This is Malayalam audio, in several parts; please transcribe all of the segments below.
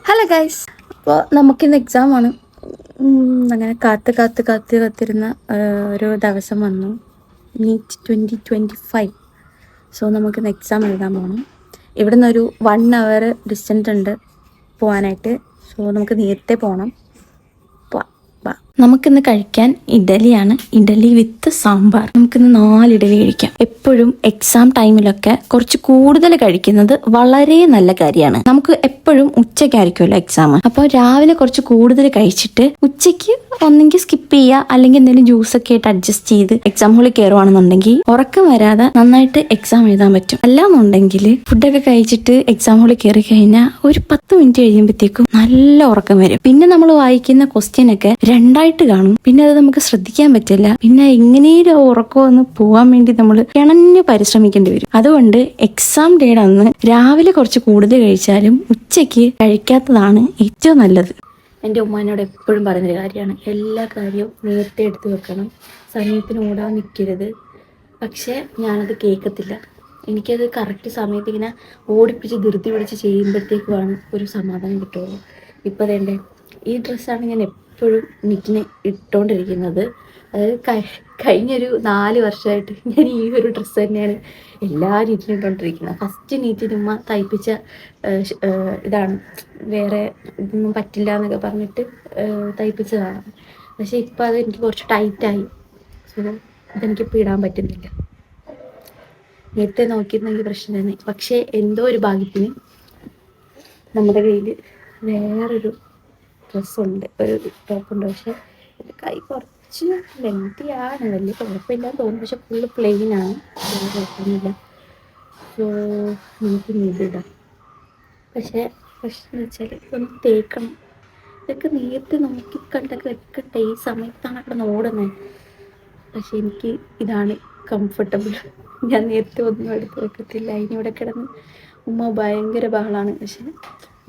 ഹലോ ഗൈസ്, അപ്പോൾ നമുക്കിന്ന് എക്സാമാണ്. അങ്ങനെ കാത്തിരുന്ന ഒരു ദിവസം വന്നു. നീറ്റ് 2025. സോ നമുക്കിന്ന് എക്സാം എഴുതാൻ പോകണം. ഇവിടെ നിന്നൊരു 1 hour ഡിസ്റ്റൻസ് ഉണ്ട് പോകാനായിട്ട്. സോ നമുക്ക് നേരത്തെ പോകണം. നമുക്കിന്ന് കഴിക്കാൻ ഇഡലിയാണ്. ഇഡലി വിത്ത് സാമ്പാർ. നമുക്കിന്ന് 4 ഇഡലി കഴിക്കാം. എപ്പോഴും എക്സാം ടൈമിലൊക്കെ കുറച്ച് കൂടുതൽ കഴിക്കുന്നത് വളരെ നല്ല കാര്യമാണ്. നമുക്ക് എപ്പോഴും ഉച്ചയ്ക്കായിരിക്കുമല്ലോ എക്സാം. അപ്പോൾ രാവിലെ കുറച്ച് കൂടുതൽ കഴിച്ചിട്ട് ഉച്ചയ്ക്ക് ഒന്നെങ്കിൽ സ്കിപ്പ് ചെയ്യുക, അല്ലെങ്കിൽ എന്തെങ്കിലും ജ്യൂസൊക്കെ ആയിട്ട് അഡ്ജസ്റ്റ് ചെയ്ത് എക്സാം ഹോളിൽ കയറുവാണെന്നുണ്ടെങ്കിൽ ഉറക്കം വരാതെ നന്നായിട്ട് എക്സാം എഴുതാൻ പറ്റും. അല്ലാന്നുണ്ടെങ്കിൽ ഫുഡൊക്കെ കഴിച്ചിട്ട് എക്സാം ഹോളിൽ കയറി കഴിഞ്ഞാൽ ഒരു 10 മിനിറ്റ് കഴിയുമ്പോഴത്തേക്കും നല്ല ഉറക്കം വരും. പിന്നെ നമ്മൾ വായിക്കുന്ന ക്വസ്റ്റ്യൻ ഒക്കെ രണ്ടായിട്ട് കാണും. പിന്നെ അത് നമുക്ക് ശ്രദ്ധിക്കാൻ പറ്റില്ല. പിന്നെ എങ്ങനെയും ഉറക്കം ഒന്ന് പോകാൻ വേണ്ടി നമ്മൾ കിണഞ്ഞു പരിശ്രമിക്കേണ്ടി വരും. അതുകൊണ്ട് എക്സാം ഡേയുടെ അന്ന് രാവിലെ കുറച്ച് കൂടുതൽ കഴിച്ചാലും ഉച്ചയ്ക്ക് കഴിക്കാത്തതാണ് ഏറ്റവും നല്ലത്. എൻ്റെ ഉമ്മാനോട് എപ്പോഴും പറയുന്നൊരു കാര്യമാണ്, എല്ലാ കാര്യവും നേരത്തെ എടുത്തു വെക്കണം, സമയത്തിന് ഓടാൻ നിൽക്കരുത്. പക്ഷേ ഞാനത് കേൾക്കത്തില്ല. എനിക്കത് കറക്റ്റ് സമയത്ത് ഇങ്ങനെ ഓടിപ്പിച്ച് ധൃതി പിടിച്ച് ചെയ്യുമ്പോഴത്തേക്കുമാണ് ഒരു സമാധാനം കിട്ടുള്ളൂ. ഇപ്പോൾ അതേണ്ടേ ഈ ഡ്രസ്സാണ് ഞാൻ എപ്പോഴും നീറ്റിന് ഇട്ടുകൊണ്ടിരിക്കുന്നത്. അതായത് കഴിഞ്ഞൊരു 4 വർഷമായിട്ട് ഞാൻ ഈ ഒരു ഡ്രസ്സ് തന്നെയാണ് എല്ലാ നീറ്റിനും ഇട്ടുകൊണ്ടിരിക്കുന്നത്. ഫസ്റ്റ് നീറ്റിന് ഉമ്മ തയ്പ്പിച്ച ഇതാണ്, വേറെ ഇതൊന്നും പറ്റില്ല എന്നൊക്കെ പറഞ്ഞിട്ട് തയ്പ്പിച്ചതാണ്. പക്ഷേ ഇപ്പോൾ അത് എനിക്ക് കുറച്ച് ടൈറ്റായി. സോ ഇതെനിക്കിപ്പോൾ ഇടാൻ പറ്റുന്നില്ല. നേരത്തെ നോക്കിയിരുന്നെങ്കിൽ പ്രശ്നം തന്നെ. പക്ഷേ എന്തോ ഒരു ഭാഗ്യത്തിന് നമ്മുടെ കയ്യിൽ വേറൊരു ഡ്രസ്സുണ്ട്, ഒരു ടോപ്പുണ്ട്. പക്ഷേ എൻ്റെ കൈ കുറച്ച് ലെങ്തിയാണ്, വലിയ കുഴപ്പമില്ലാന്ന് തോന്നുന്നു. പക്ഷെ ഫുള്ള് പ്ലെയിനാണ്, കുഴപ്പമൊന്നുമില്ല. സോ നമുക്ക് നീതിടാം. പക്ഷേ പ്രശ്നം എന്ന് വെച്ചാൽ ഇതൊന്ന് തേക്കണം. ഇതൊക്കെ നേരത്തെ നോക്കി കണ്ടൊക്കെ വെക്കട്ടെ, ഈ സമയത്താണ് അവിടെ ഓടുന്നത്. പക്ഷെ എനിക്ക് ഇതാണ് കംഫർട്ടബിൾ. ഞാൻ നേരത്തെ ഒന്നും എടുത്ത് വെക്കത്തില്ല. ഇവിടെ കിടന്ന് ഉമ്മ ഭയങ്കര ബഹളമാണ്, പക്ഷെ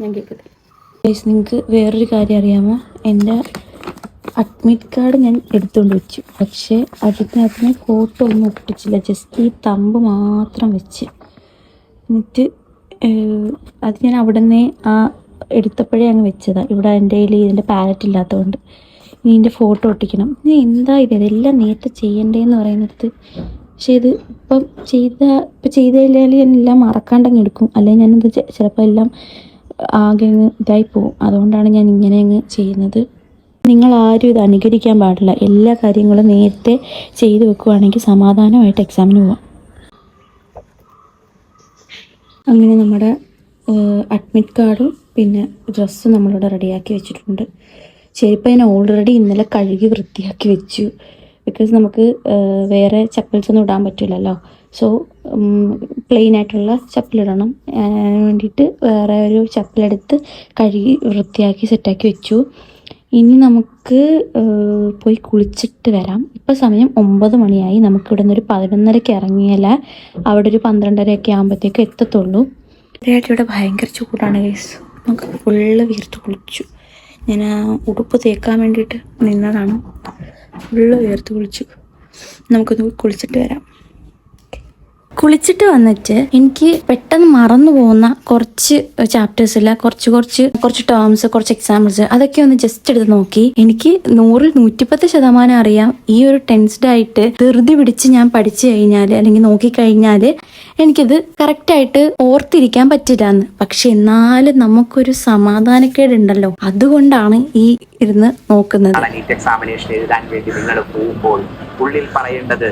ഞാൻ കേൾക്കത്തില്ല. നിങ്ങൾക്ക് വേറൊരു കാര്യം അറിയാമോ? എൻ്റെ അഡ്മിറ്റ് കാർഡ് ഞാൻ എടുത്തുകൊണ്ട് വെച്ചു. പക്ഷേ അതിനകത്ത് ഫോട്ടോ ഒന്നും ഒട്ടിച്ചില്ല, ജസ്റ്റ് ഈ തമ്പ് മാത്രം വെച്ച്. എന്നിട്ട് അത് ഞാൻ അവിടെ നിന്ന് എടുത്തപ്പോഴേ അങ്ങ് വെച്ചതാണ്. ഇവിടെ എൻ്റെ കയ്യിൽ ഇതിൻ്റെ പാലറ്റ് ഇല്ലാത്തതുകൊണ്ട് ഇനി ഇതിൻ്റെ ഫോട്ടോ ഒട്ടിക്കണം. ഇനി എന്താ ഇതെല്ലാം നേരത്തെ ചെയ്യണ്ടേന്ന് പറയുന്നിടത്ത്. പക്ഷേ ഇത് ഇപ്പം ചെയ്തില്ലെങ്കിൽ ഞാൻ എല്ലാം മറക്കാണ്ടങ്ങ് എടുക്കും. അല്ലെങ്കിൽ ഞാനത് ചിലപ്പോൾ എല്ലാം ആകെ അങ്ങ് ഇതായി പോവും. അതുകൊണ്ടാണ് ഞാൻ ഇങ്ങനെ അങ്ങ് ചെയ്യുന്നത്. നിങ്ങൾ ആരും ഇത് അനുകരിക്കാൻ പാടില്ല. എല്ലാ കാര്യങ്ങളും നേരത്തെ ചെയ്ത് വെക്കുകയാണെങ്കിൽ സമാധാനമായിട്ട് എക്സാമിന് പോവാം. അങ്ങനെ നമ്മുടെ അഡ്മിറ്റ് കാർഡും പിന്നെ ഡ്രസ്സും നമ്മളിവിടെ റെഡിയാക്കി വെച്ചിട്ടുണ്ട്. ചെരുപ്പ് ഞാൻ ഓൾറെഡി ഇന്നലെ കഴുകി വൃത്തിയാക്കി വെച്ചു. ബിക്കോസ് നമുക്ക് വേറെ ചപ്പൽസ് ഒന്നും ഇടാൻ പറ്റില്ലല്ലോ. സോ പ്ലെയിൻ ആയിട്ടുള്ള ചപ്പലിടണം. അതിന് വേണ്ടിയിട്ട് വേറെ ഒരു ചപ്പലെടുത്ത് കഴുകി വൃത്തിയാക്കി സെറ്റാക്കി വെച്ചു. ഇനി നമുക്ക് പോയി കുളിച്ചിട്ട് വരാം. ഇപ്പോൾ സമയം 9 മണിയായി. നമുക്കിവിടെ നിന്നൊരു 11:30 ഇറങ്ങിയാൽ അവിടെ ഒരു 12:30 ആകുമ്പോഴത്തേക്ക് എത്തത്തുള്ളൂ. ഇവിടെ ഭയങ്കര ചൂടാണ് ഗൈസ്. നമുക്ക് ഫുള്ള് വീർത്ത് കുളിച്ചു. ഞാൻ ഉടുപ്പ് തേക്കാൻ വേണ്ടിയിട്ട് നിന്നതാണ്. ഫുള്ള് വീർത്ത് കുളിച്ചു. നമുക്കൊന്ന് കുളിച്ചിട്ട് വരാം. കുളിച്ചിട്ട് വന്നിട്ട് എനിക്ക് പെട്ടെന്ന് മറന്നു പോകുന്ന കുറച്ച് ചാപ്റ്റേഴ്സില്ല, കുറച്ച് ടേംസ്, കുറച്ച് എക്സാമ്പിൾസ്, അതൊക്കെ ഒന്ന് ജസ്റ്റ് എടുത്ത് നോക്കി. എനിക്ക് 100-ൽ 110% അറിയാം. ഈ ഒരു ടെൻസ്ഡ് ആയിട്ട് ധൃതി പിടിച്ച് ഞാൻ പഠിച്ചു കഴിഞ്ഞാൽ അല്ലെങ്കിൽ നോക്കിക്കഴിഞ്ഞാൽ എനിക്കത് കറക്റ്റായിട്ട് ഓർത്തിരിക്കാൻ പറ്റില്ല എന്ന്. പക്ഷെ എന്നാലും നമുക്കൊരു സമാധാനക്കേടുണ്ടല്ലോ, അതുകൊണ്ടാണ് ഈ ഇരുന്ന് നോക്കുന്നത്. എക്സാമിനേഷൻ എഴുതാൻ വേണ്ടി നിങ്ങൾ പോകുമ്പോൾ ഉള്ളിൽ പറയേണ്ടത്,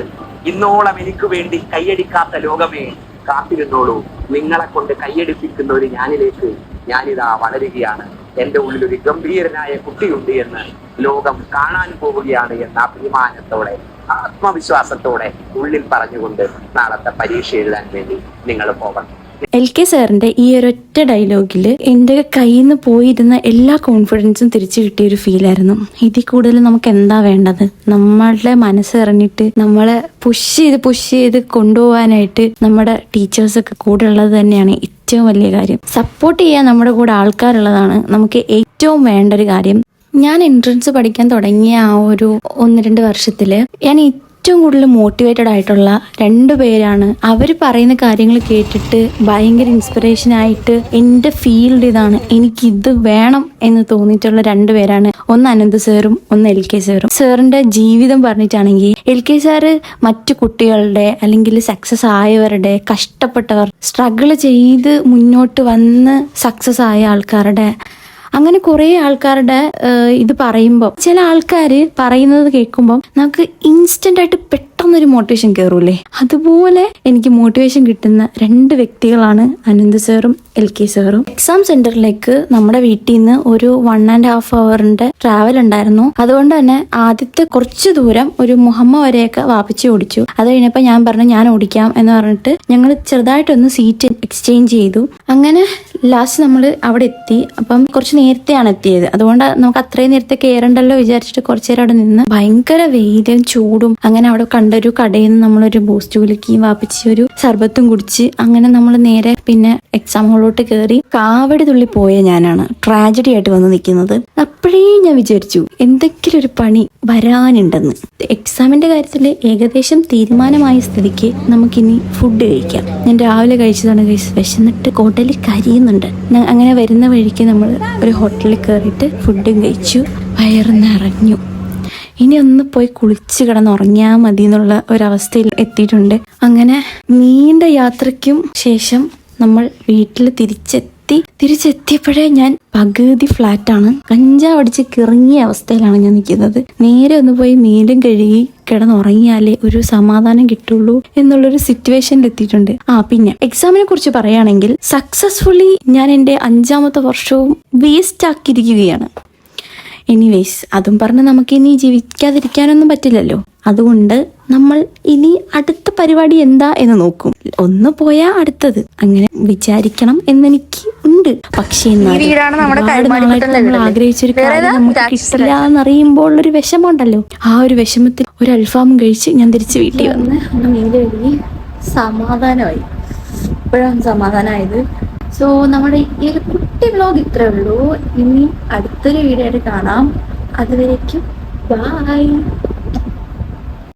ഇന്നോളം എനിക്ക് വേണ്ടി കൈയടിക്കാത്ത ലോകമേ കാത്തിരുന്നോളൂ, നിങ്ങളെ കൊണ്ട് കൈയടിപ്പിക്കുന്ന ഒരു ഞാനിലേക്ക് ഞാനിതാ വളരുകയാണ്. എൻ്റെ ഉള്ളിൽ ഒരു ഗംഭീരനായ കുട്ടിയുണ്ട് എന്ന് ലോകം കാണാൻ പോവുകയാണ് എന്ന അഭിമാനത്തോടെ, ആത്മവിശ്വാസത്തോടെ ഉള്ളിൽ പറഞ്ഞുകൊണ്ട് നാളത്തെ പരീക്ഷ എഴുതാൻ വേണ്ടി നിങ്ങൾ പോകണം. LK സാറിൻ്റെ ഈ ഒരൊറ്റ ഡയലോഗിൽ എൻ്റെ കയ്യിൽ നിന്ന് പോയിരുന്ന എല്ലാ കോൺഫിഡൻസും തിരിച്ചു കിട്ടിയൊരു ഫീലായിരുന്നു. ഇതിൽ കൂടുതൽ നമുക്ക് എന്താ വേണ്ടത്? നമ്മളുടെ മനസ്സറിഞ്ഞിട്ട് നമ്മളെ പുഷ് ചെയ്ത് കൊണ്ടുപോകാനായിട്ട് നമ്മുടെ ടീച്ചേഴ്സൊക്കെ കൂടെ ഉള്ളത് തന്നെയാണ് ഏറ്റവും വലിയ കാര്യം. സപ്പോർട്ട് ചെയ്യാൻ നമ്മുടെ കൂടെ ആൾക്കാരുള്ളതാണ് നമുക്ക് ഏറ്റവും വേണ്ട ഒരു കാര്യം. ഞാൻ എൻട്രൻസ് പഠിക്കാൻ തുടങ്ങിയ ആ ഒരു 1-2 വർഷത്തിൽ ഞാൻ ഏറ്റവും കൂടുതൽ മോട്ടിവേറ്റഡ് ആയിട്ടുള്ള 2 പേരാണ്. അവർ പറയുന്ന കാര്യങ്ങൾ കേട്ടിട്ട് ഭയങ്കര ഇൻസ്പിറേഷൻ ആയിട്ട് എൻ്റെ ഫീൽഡ് ഇതാണ്, എനിക്ക് ഇത് വേണം എന്ന് തോന്നിയിട്ടുള്ള 2 പേരാണ്. ഒന്ന് അനന്ത് സാറും ഒന്ന് LK സാറും. സാറിന്റെ ജീവിതം പറഞ്ഞിട്ടാണെങ്കിൽ LK സാറ് മറ്റു കുട്ടികളുടെ അല്ലെങ്കിൽ സക്സസ് ആയവരുടെ, കഷ്ടപ്പെട്ടവർ, സ്ട്രഗിൾ ചെയ്ത് മുന്നോട്ട് വന്ന് സക്സസ് ആയ ആൾക്കാരുടെ, അങ്ങനെ കുറേ ആൾക്കാരുടെ ഇത് പറയുമ്പോൾ ചില ആൾക്കാർ പറയുന്നത് കേൾക്കുമ്പോൾ നമുക്ക് ഇൻസ്റ്റന്റ് ആയിട്ട് പെട്ടെന്നൊരു മോട്ടിവേഷൻ കയറൂലേ, അതുപോലെ എനിക്ക് മോട്ടിവേഷൻ കിട്ടുന്ന 2 വ്യക്തികളാണ് അനന്ത് സാറും LK സാറും. എക്സാം സെന്ററിലേക്ക് നമ്മുടെ വീട്ടിൽ നിന്ന് ഒരു 1.5 hourന്റെ ട്രാവൽ ഉണ്ടായിരുന്നു. അതുകൊണ്ട് തന്നെ ആദ്യത്തെ കുറച്ച് ദൂരം ഒരു മുഹമ്മ വരെയൊക്കെ വാപ്പിച്ച് ഓടിച്ചു. അത് കഴിഞ്ഞപ്പോൾ ഞാൻ പറഞ്ഞു ഞാൻ ഓടിക്കാം എന്ന് പറഞ്ഞിട്ട് ഞങ്ങൾ ചെറുതായിട്ടൊന്ന് സീറ്റ് എക്സ്ചേഞ്ച് ചെയ്തു. അങ്ങനെ ലാസ്റ്റ് നമ്മൾ അവിടെ എത്തി. അപ്പം കുറച്ച് നേരത്തെയാണ് എത്തിയത്, അതുകൊണ്ട് നമുക്ക് അത്രയും നേരത്തെ കയറണ്ടല്ലോ വിചാരിച്ചിട്ട് കുറച്ചു നേരം അവിടെ നിന്ന്. ഭയങ്കര വെയിലും ചൂടും. അങ്ങനെ അവിടെ കണ്ടൊരു കടയിൽ നിന്ന് നമ്മളൊരു ബൂസ്റ്റ് കുലുക്കി വാപ്പിച്ച് ഒരു സർബത്തും കുടിച്ച് അങ്ങനെ നമ്മൾ നേരെ പിന്നെ എക്സാം ഹോളിലോട്ട് കയറി. കാവടി തുള്ളി പോയ ഞാനാണ് ട്രാജഡി ആയിട്ട് വന്ന് നിൽക്കുന്നത്. അപ്പോഴേ ഞാൻ വിചാരിച്ചു എന്തെങ്കിലും ഒരു പണി വരാനുണ്ടെന്ന്. എക്സാമിന്റെ കാര്യത്തിൽ ഏകദേശം തീരുമാനമായ സ്ഥിതിക്ക് നമുക്കിനി ഫുഡ് കഴിക്കാം. ഞാൻ രാവിലെ കഴിച്ചതാണ് ഗൈസ്. വിശന്നിട്ട് കുടല് കരിയുന്നുണ്ട്. അങ്ങനെ വരുന്ന വഴിക്ക് നമ്മൾ ഒരു ഹോട്ടലിൽ കയറിയിട്ട് ഫുഡും കഴിച്ചു. വയറ് നിറഞ്ഞു. ഇനി ഒന്ന് പോയി കുളിച്ച് കിടന്നുറങ്ങിയാൽ മതി എന്നുള്ള ഒരവസ്ഥയിൽ എത്തിയിട്ടുണ്ട്. അങ്ങനെ നീണ്ട യാത്രയ്ക്കും ശേഷം നമ്മൾ വീട്ടിൽ തിരിച്ചെത്തിയപ്പോഴേ ഞാൻ പകുതി ഫ്ലാറ്റാണ്. കഞ്ചാവ് അടിച്ച് കിറങ്ങിയ അവസ്ഥയിലാണ് ഞാൻ നിൽക്കുന്നത്. നേരെ ഒന്ന് പോയി മേലും കഴുകി കിടന്നുറങ്ങിയാലേ ഒരു സമാധാനം കിട്ടുള്ളൂ എന്നുള്ളൊരു സിറ്റുവേഷനിൽ എത്തിയിട്ടുണ്ട്. പിന്നെ എക്സാമിനെ കുറിച്ച് പറയുകയാണെങ്കിൽ സക്സസ്ഫുള്ളി ഞാൻ എൻ്റെ 5ാമത്തെ വർഷവും വേസ്റ്റ് ആക്കിയിരിക്കുകയാണ്. എനിവേസ്, അതും പറഞ്ഞ് നമുക്കിനി ജീവിക്കാതിരിക്കാനൊന്നും പറ്റില്ലല്ലോ. അതുകൊണ്ട് നമ്മൾ ഇനി അടുത്ത പരിപാടി എന്താ എന്ന് നോക്കും. ഒന്ന് പോയാ അടുത്തത്, അങ്ങനെ വിചാരിക്കണം എന്നെനിക്ക് ഉണ്ട്. പക്ഷേ നമ്മൾ ആഗ്രഹിച്ചൊരു കാര്യം നമുക്ക് കിട്ടില്ല എന്നറിയുമ്പോൾ ഒരു വിഷമമുണ്ടല്ലോ. ആ ഒരു വിഷമത്തിൽ ഒരു അൽഫാമും കഴിച്ച് ഞാൻ തിരിച്ച് വീട്ടിൽ വന്ന് സമാധാനമായി. ഇപ്പോഴാണ് സമാധാനമായത്. സോ നമ്മുടെ ഈ ഒരു കുട്ടി വ്ലോഗ് ഇത്രേ ഉള്ളൂ. ഇനി അടുത്തൊരു വീഡിയോ ആയിട്ട് കാണാം. അതുവരേക്കും ബൈ.